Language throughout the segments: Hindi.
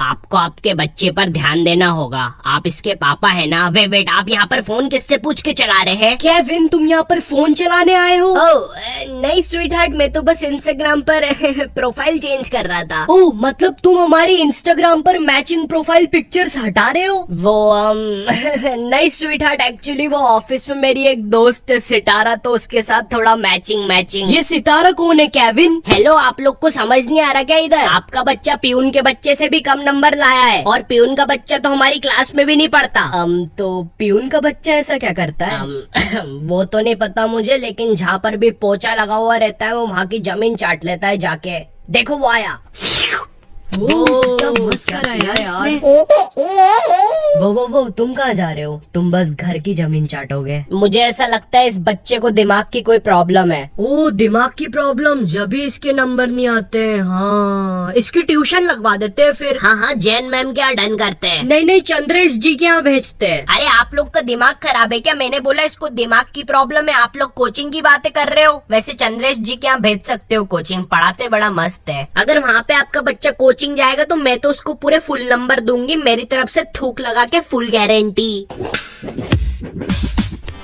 आपको आपके बच्चे पर ध्यान देना होगा। आप इसके पापा है ना? वेट, आप यहाँ पर फोन किससे पूछ के चला रहे हैं? केविन, तुम यहाँ पर फोन चलाने आए हो? नहीं स्वीटहार्ट, मैं तो बस इंस्टाग्राम पर प्रोफाइल चेंज कर रहा था। ओह, मतलब तुम हमारी इंस्टाग्राम पर मैचिंग प्रोफाइल पिक्चर्स हटा रहे हो? वो नहीं स्वीटहार्ट, एक्चुअली वो ऑफिस में मेरी एक दोस्त है सितारा, तो उसके साथ थोड़ा मैचिंग। ये सितारा कौन है केविन? हेलो, आप लोग को समझ नहीं आ रहा क्या? इधर आपका बच्चा पियून के बच्चे से भी कम नंबर लाया है, और पियून का बच्चा तो हमारी क्लास में भी नहीं पढ़ता। तो पियून का बच्चा ऐसा क्या करता है? वो तो नहीं पता मुझे, लेकिन जहाँ पर भी पोछा लगा हुआ रहता है वो वहाँ की जमीन चाट लेता है जाके। देखो वो आया। क्या मस्करा है यार। वो तुम कहाँ जा रहे हो? तुम बस घर की जमीन चाटोगे? मुझे ऐसा लगता है इस बच्चे को दिमाग की कोई प्रॉब्लम है। ओ, दिमाग की प्रॉब्लम, जब भी इसके नंबर नहीं आते हैं। हाँ, इसकी ट्यूशन लगवा देते हैं फिर। हाँ, जैन मैम के यहाँ डन करते हैं। नहीं, चंद्रेश जी के यहाँ भेजते हैं। अरे आप लोग का दिमाग खराब है क्या? मैंने बोला इसको दिमाग की प्रॉब्लम है, आप लोग कोचिंग की बातें कर रहे हो। वैसे चंद्रेश जी के यहाँ भेज सकते हो, कोचिंग पढ़ाते बड़ा मस्त है। अगर वहाँ पे आपका बच्चा कोचिंग जाएगा तो मैं तो उसको पूरे फुल नंबर दूंगी, मेरी तरफ से थूक लगा के फुल गारंटी।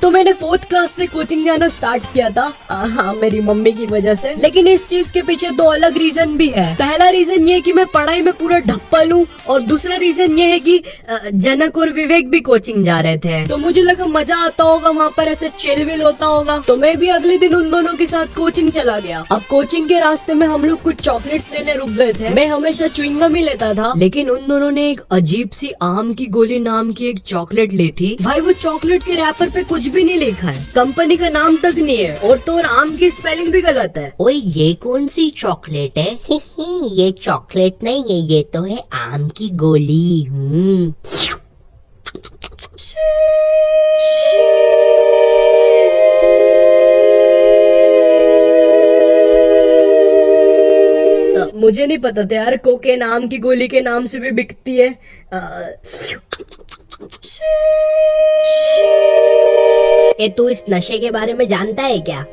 तो मैंने 4th क्लास से कोचिंग जाना स्टार्ट किया था। हाँ, मेरी मम्मी की वजह से। लेकिन इस चीज के पीछे 2 अलग रीजन भी है। पहला रीजन ये कि मैं पढ़ाई में पूरा ढप्पल हूँ, और दूसरा रीजन ये है कि जनक और विवेक भी कोचिंग जा रहे थे, तो मुझे लगा मजा आता होगा, वहाँ पर ऐसे चिल विल होता होगा, तो मैं भी अगले दिन उन दोनों के साथ कोचिंग चला गया। अब कोचिंग के रास्ते में हम लोग कुछ चॉकलेट्स लेने रुक गए थे। मैं हमेशा च्युइंगम ही लेता था, लेकिन उन दोनों ने एक अजीब सी आम की गोली नाम की एक चॉकलेट ली थी। भाई, वो चॉकलेट के रैपर पे कुछ भी नहीं लिखा है, कंपनी का नाम तक नहीं है, और तो और आम की स्पेलिंग भी गलत है। ओए, ये कौन सी चॉकलेट है? ये चॉकलेट नहीं है, ये तो है आम की गोली। मुझे नहीं पता था यार, कोकेन आम की गोली के नाम से भी बिकती है। ये तू इस नशे के बारे में जानता है क्या?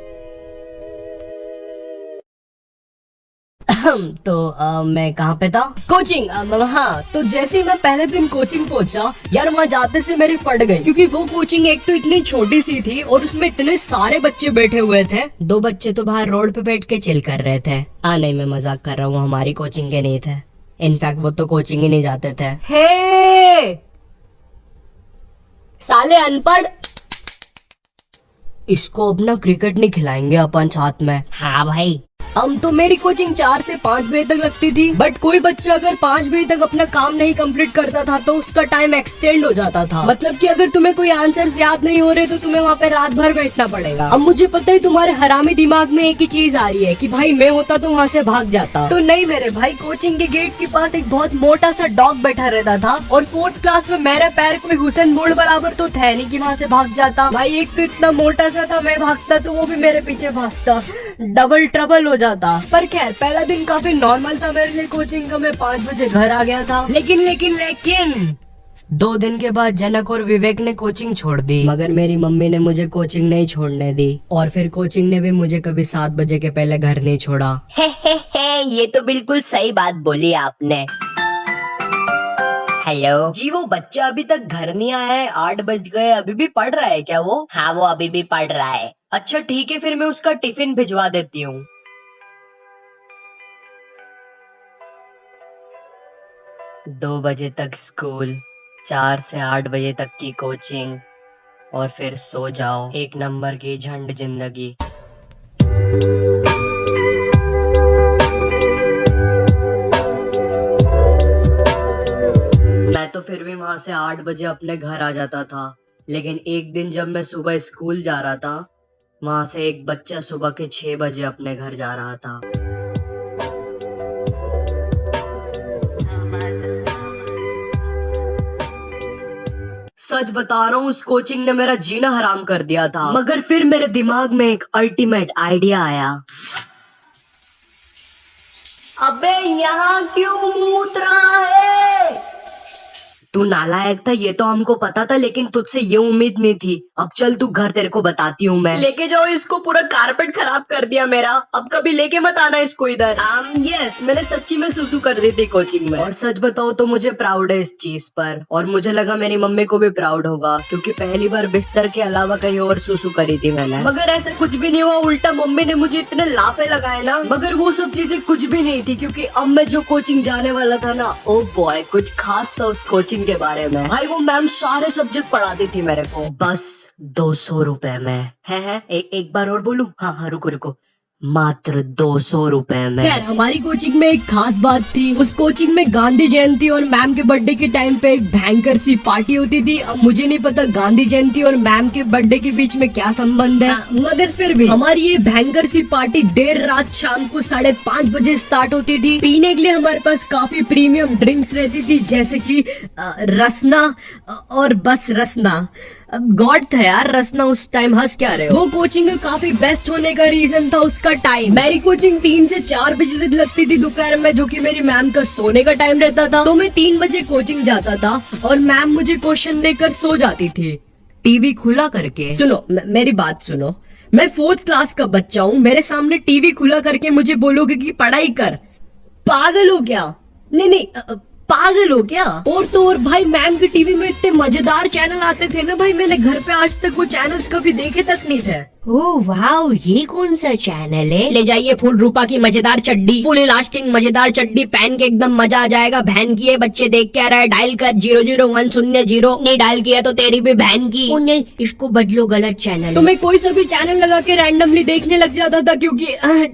मैं कहाँ पे था? कोचिंग। हाँ, तो जैसे ही मैं पहले दिन कोचिंग पहुंचा यार, वहाँ जाते से मेरी फट गई, क्योंकि वो कोचिंग एक तो इतनी छोटी सी थी और उसमें इतने सारे बच्चे बैठे हुए थे। 2 बच्चे तो बाहर रोड पे बैठ के चिल कर रहे थे। नहीं, मैं मजाक कर रहा हूँ, हमारी कोचिंग के नहीं थे। इनफैक्ट वो तो कोचिंग ही नहीं जाते थे। हे साले अनपढ़, इसको अपना क्रिकेट नहीं खिलाएंगे अपन साथ में? हाँ भाई। तो मेरी कोचिंग 4 से 5 बजे तक लगती थी, बट कोई बच्चा अगर 5 बजे तक अपना काम नहीं कंप्लीट करता था तो उसका टाइम एक्सटेंड हो जाता था। मतलब कि अगर तुम्हें कोई आंसर्स याद नहीं हो रहे तो तुम्हें वहाँ पे रात भर बैठना पड़ेगा। अब मुझे पता है तुम्हारे हरामी दिमाग में एक ही चीज आ रही है कि भाई मैं होता तो वहाँ से भाग जाता। तो नहीं मेरे भाई, कोचिंग के गेट के पास एक बहुत मोटा सा डॉग बैठा रहता था, और 4th क्लास में मेरा पैर कोई हुसैन बोल्ट बराबर तो था नहीं कि वहाँ से भाग जाता। भाई, एक तो इतना मोटा सा था, मैं भागता तो वो भी मेरे पीछे भागता, डबल ट्रबल हो जाता। पर खैर, पहला दिन काफी नॉर्मल था मेरे लिए कोचिंग का। मैं 5 बजे घर आ गया था। लेकिन 2 दिन के बाद जनक और विवेक ने कोचिंग छोड़ दी, मगर मेरी मम्मी ने मुझे कोचिंग नहीं छोड़ने दी, और फिर कोचिंग ने भी मुझे कभी 7 बजे के पहले घर नहीं छोड़ा। ये तो बिल्कुल सही बात बोली आपने। हेलो जी, वो बच्चा अभी तक घर नहीं आया है, 8 बज गए, अभी भी पढ़ रहा है क्या वो? हाँ, वो अभी भी पढ़ रहा है। अच्छा ठीक है, फिर मैं उसका टिफिन भिजवा देती हूँ। 2 बजे तक स्कूल, 4 से 8 बजे तक की कोचिंग, और फिर सो जाओ। 1 नंबर की झंड जिंदगी। मैं तो फिर भी वहां से 8 बजे अपने घर आ जाता था, लेकिन एक दिन जब मैं सुबह स्कूल जा रहा था, वहां से एक बच्चा सुबह के 6 बजे अपने घर जा रहा था। सच बता रहा हूँ, उस कोचिंग ने मेरा जीना हराम कर दिया था, मगर फिर मेरे दिमाग में एक अल्टीमेट आइडिया आया। अबे यहाँ क्यों मूत रहा है? तू नालायक था ये तो हमको पता था, लेकिन तुझसे ये उम्मीद नहीं थी। अब चल तू घर, तेरे को बताती हूँ मैं। लेके जाओ इसको, पूरा कारपेट खराब कर दिया मेरा। अब कभी लेके मत आना इसको इधर। यस, मैंने सच्ची में सुसु कर दी थी कोचिंग में। और सच बताओ तो मुझे प्राउड है इस चीज पर, और मुझे लगा मेरी मम्मी को भी प्राउड होगा, क्योंकि पहली बार बिस्तर के अलावा कहीं और सुसु करी थी मैंने। मगर ऐसा कुछ भी नहीं हुआ, उल्टा मम्मी ने मुझे इतने लाफे लगाए ना। मगर वो सब चीजें कुछ भी नहीं थी, क्योंकि अब मैं जो कोचिंग जाने वाला था ना, ओ बॉय कुछ खास था उस कोचिंग के बारे में। भाई वो मैम सारे सब्जेक्ट पढ़ाती थी मेरे को, बस 200 रुपए में। है एक बार और बोलूं? हाँ रुको, मात्र 200 रुपए में। यार हमारी कोचिंग में एक खास बात थी। उस कोचिंग में गांधी जयंती और मैम के बर्थडे के टाइम पे एक भयंकर सी पार्टी होती थी। अब मुझे नहीं पता गांधी जयंती और मैम के बर्थडे के बीच में क्या संबंध है, मगर फिर भी हमारी ये भयंकर सी पार्टी देर रात शाम को 5:30 बजे स्टार्ट होती थी। पीने के लिए हमारे पास काफी प्रीमियम ड्रिंक्स रहती थी, जैसे कि रसना और बस रसना। गॉड था यार रसना उस टाइम। हंस क्या रहे हो? वो कोचिंग में काफी बेस्ट होने का रीजन था उसका टाइम। मेरी कोचिंग 3 से 4 बजे तक लगती थी दोपहर में, जो कि मेरी मैम का सोने का टाइम रहता था। तो मैं 3 बजे कोचिंग जाता था और मैम मुझे क्वेश्चन देकर सो जाती थी, टीवी खुला करके। सुनो मेरी बात सुनो, मैं 4th क्लास का बच्चा हूँ, मेरे सामने टीवी खुला करके मुझे बोलोगे कि पढ़ाई कर? पागल हो क्या? नहीं पागल हो क्या? और तो और भाई मैम की टीवी में इतने मजेदार चैनल आते थे ना भाई, मैंने घर पे आज तक वो चैनल्स कभी देखे तक नहीं थे। ओह वाओ, ये कौन सा चैनल है? ले जाइए फुल रूपा की मजेदार चड्डी, फुल इलास्टिक मजेदार चड्डी पहन के एकदम मजा आ जाएगा। बहन की है, बच्चे देख के आ रहा है, डायल कर 00100। नहीं डायल किया तो तेरी भी बहन की। ओ नहीं, इसको बदलो, गलत चैनल। तो मैं कोई सा भी चैनल लगा के रैंडमली देखने लग जाता था, क्योंकि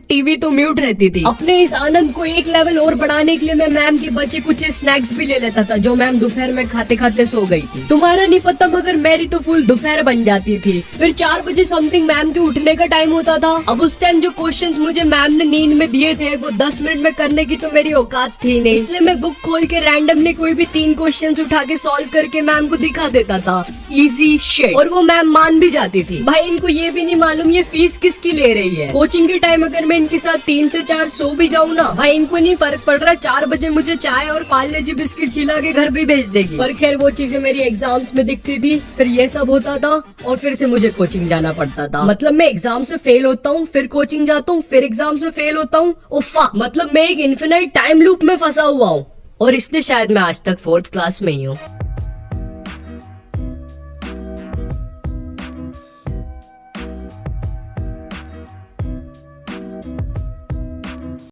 टीवी तो म्यूट रहती थी। अपने इस आनंद को एक लेवल और बढ़ाने के लिए मैं मैम के बच्चे कुछ स्नैक्स भी ले लेता था, जो मैम दोपहर में खाते खाते सो गई थी। तुम्हारा नहीं पता मगर मेरी तो फुल दोपहर बन जाती थी। फिर 4 बजे समथिंग मैम के उठने का टाइम होता था। अब उस टाइम जो क्वेश्चंस मुझे मैम ने नींद में दिए थे वो 10 मिनट में करने की तो मेरी औकात थी नहीं, इसलिए मैं बुक खोल के रैंडमली कोई भी 3 क्वेश्चंस उठा के सॉल्व करके मैम को दिखा देता था। Easy shit. और वो मैम मान भी जाती थी। भाई इनको ये भी नहीं मालूम ये फीस किसकी ले रही है। कोचिंग के टाइम अगर मैं इनके साथ 3 से 4 सो भी जाऊँ ना, भाई इनको नहीं फर्क पड़ रहा, 4 बजे मुझे चाय और पार्ले जी बिस्किट खिला के घर भी भेज देगी। पर खैर वो चीजें मेरी एग्जाम्स में दिखती थी, फिर ये सब होता था और फिर से मुझे कोचिंग जाना पड़ता था। मतलब मैं एग्जाम्स में फेल होता हूँ, फिर कोचिंग जाता हूँ, फिर एग्जाम्स में फेल होता हूँ। उफ़ा, मतलब मैं एक इन्फिनाइट टाइम लूप में फंसा हुआ हूँ, और इसलिए शायद मैं आज तक 4th क्लास में ही हूँ।